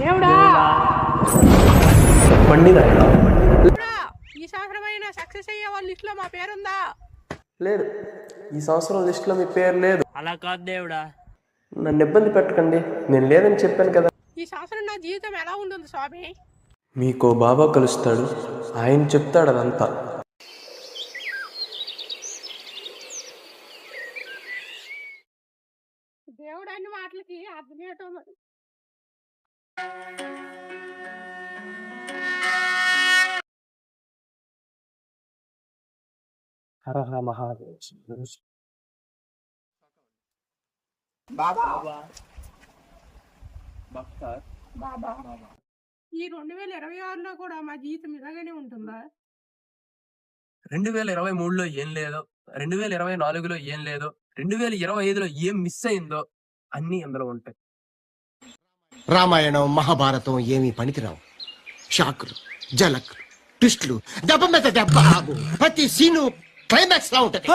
దేవుడా చెప్పండి నాయనా. ఈ సంవత్సరమైన సక్సెస్ అయ్యే వాళ్ళ లిస్ట్ లో మా పేరుందా? లేదు, ఈ సంవత్సరం లిస్టులో మీ పేరు లేదు. అలా కాదు దేవుడా. నన్ను ఇబ్బంది పెట్టకండి, నేను లేదని చెప్పాను కదా. ఈ సంవత్సరం నా జీవితం ఎలా ఉంటుంది స్వామి? మీకో బాబా కలుస్తాడు, ఆయన చెప్తాడు అదంతా. దేవుడు అన్ని మాటలకి అర్థమేటో మరి. హర హర మహాదేవ్. బాబా ఈ 2026లో కూడా మా జీవితం ఇలాగనే ఉంటుందా? 2023లో ఏం లేదో, 2024లో ఏం లేదో, 2025లో ఏం మిస్ అయిందో అన్నీ అందులో ఉంటాయి. రామాయణం మహాభారతం ఏమీ పనికిరావు. షాకులు, జలకులు, ట్విస్టులు, దెబ్బ మీద దెబ్బ, ప్రతి సీను క్లైమాక్స్ లా ఉంటది.